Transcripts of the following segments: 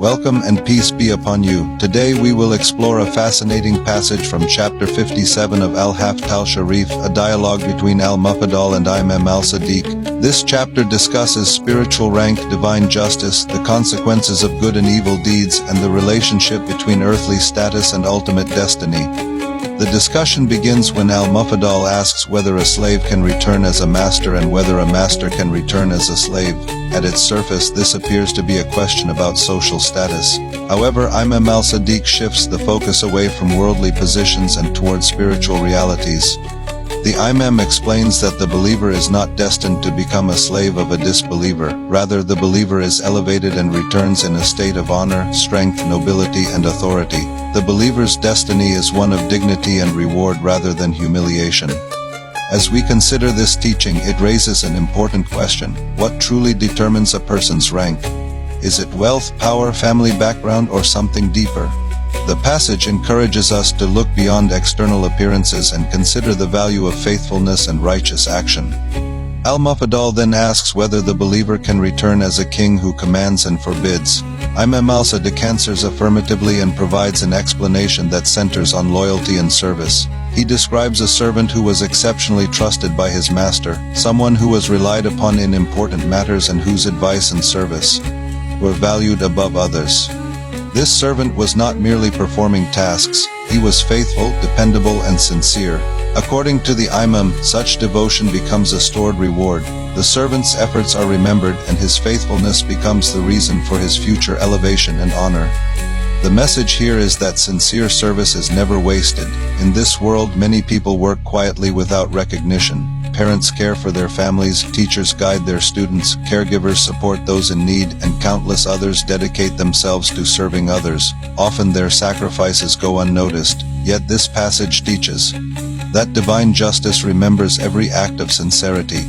Welcome and peace be upon you. Today we will explore a fascinating passage from chapter 57 of Haft al-Shareef, a dialogue between al-Mufaddal and Imam al-Sadiq. This chapter discusses spiritual rank, divine justice, the consequences of good and evil deeds, and the relationship between earthly status and ultimate destiny. The discussion begins when al-Mufaddal asks whether a slave can return as a master and whether a master can return as a slave. At its surface, this appears to be a question about social status. However, Imam al-Sadiq shifts the focus away from worldly positions and towards spiritual realities. The Imam explains that the believer is not destined to become a slave of a disbeliever. Rather, the believer is elevated and returns in a state of honor, strength, nobility, and authority. The believer's destiny is one of dignity and reward rather than humiliation. As we consider this teaching, it raises an important question. What truly determines a person's rank? Is it wealth, power, family background, or something deeper? The passage encourages us to look beyond external appearances and consider the value of faithfulness and righteous action. Al-Mufaddal then asks whether the believer can return as a king who commands and forbids. Imam al-Sadiq answers affirmatively and provides an explanation that centers on loyalty and service. He describes a servant who was exceptionally trusted by his master, someone who was relied upon in important matters and whose advice and service were valued above others. This servant was not merely performing tasks, he was faithful, dependable, and sincere. According to the Imam, such devotion becomes a stored reward. The servant's efforts are remembered and his faithfulness becomes the reason for his future elevation and honor. The message here is that sincere service is never wasted. In this world, many people work quietly without recognition. Parents care for their families, teachers guide their students, caregivers support those in need, and countless others dedicate themselves to serving others. Often their sacrifices go unnoticed, yet this passage teaches that divine justice remembers every act of sincerity.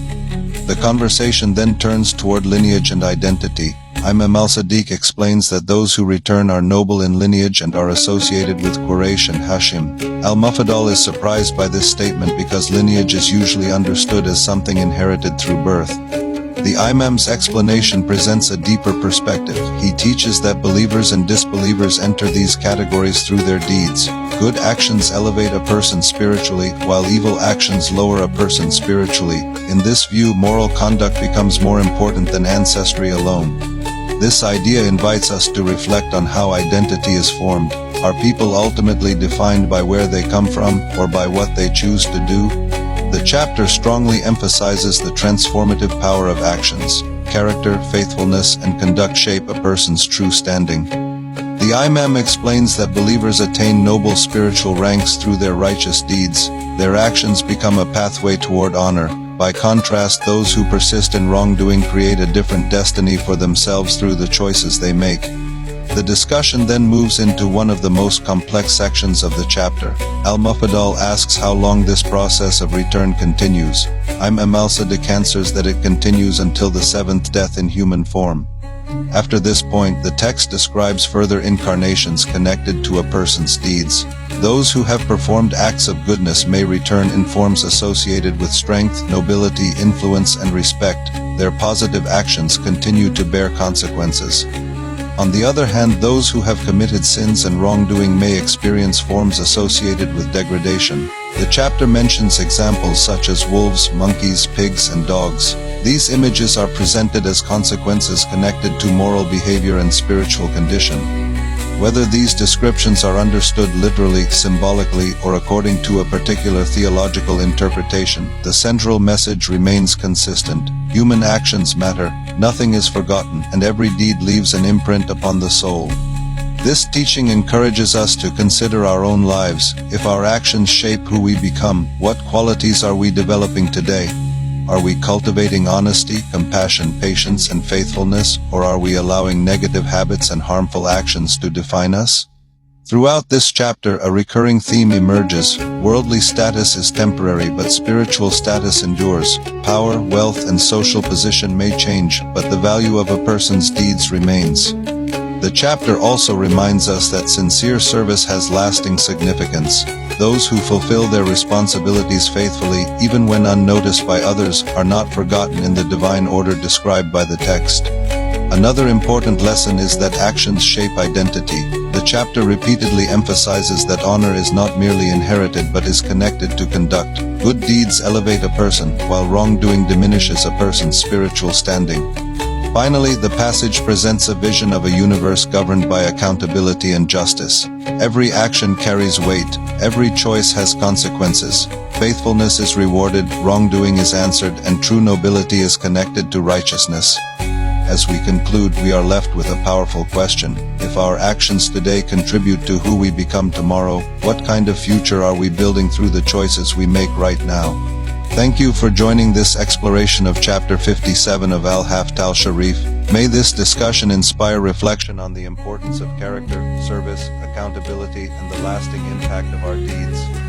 The conversation then turns toward lineage and identity. Imam al-Sadiq explains that those who return are noble in lineage and are associated with Quraysh and Hashim. Al-Mufaddal is surprised by this statement because lineage is usually understood as something inherited through birth. The Imam's explanation presents a deeper perspective. He teaches that believers and disbelievers enter these categories through their deeds. Good actions elevate a person spiritually, while evil actions lower a person spiritually. In this view, moral conduct becomes more important than ancestry alone. This idea invites us to reflect on how identity is formed. Are people ultimately defined by where they come from, or by what they choose to do? The chapter strongly emphasizes the transformative power of actions. Character, faithfulness, and conduct shape a person's true standing. The Imam explains that believers attain noble spiritual ranks through their righteous deeds. Their actions become a pathway toward honor. By contrast, those who persist in wrongdoing create a different destiny for themselves through the choices they make. The discussion then moves into one of the most complex sections of the chapter. Al-Mufaddal asks how long this process of return continues. Imam al-Sadiq answers that it continues until the seventh death in human form. After this point, the text describes further incarnations connected to a person's deeds. Those who have performed acts of goodness may return in forms associated with strength, nobility, influence, and respect. Their positive actions continue to bear consequences. On the other hand, those who have committed sins and wrongdoing may experience forms associated with degradation. The chapter mentions examples such as wolves, monkeys, pigs, and dogs. These images are presented as consequences connected to moral behavior and spiritual condition. Whether these descriptions are understood literally, symbolically, or according to a particular theological interpretation, the central message remains consistent. Human actions matter, nothing is forgotten, and every deed leaves an imprint upon the soul. This teaching encourages us to consider our own lives. If our actions shape who we become, what qualities are we developing today? Are we cultivating honesty, compassion, patience, and faithfulness, or are we allowing negative habits and harmful actions to define us? Throughout this chapter, a recurring theme emerges. Worldly status is temporary, but spiritual status endures. Power, wealth, and social position may change, but the value of a person's deeds remains. The chapter also reminds us that sincere service has lasting significance. Those who fulfill their responsibilities faithfully, even when unnoticed by others, are not forgotten in the divine order described by the text. Another important lesson is that actions shape identity. The chapter repeatedly emphasizes that honor is not merely inherited but is connected to conduct. Good deeds elevate a person, while wrongdoing diminishes a person's spiritual standing. Finally, the passage presents a vision of a universe governed by accountability and justice. Every action carries weight, every choice has consequences. Faithfulness is rewarded, wrongdoing is answered, and true nobility is connected to righteousness. As we conclude, we are left with a powerful question. If our actions today contribute to who we become tomorrow, what kind of future are we building through the choices we make right now? Thank you for joining this exploration of Chapter 57 of Haft al-Shareef. May this discussion inspire reflection on the importance of character, service, accountability, and the lasting impact of our deeds.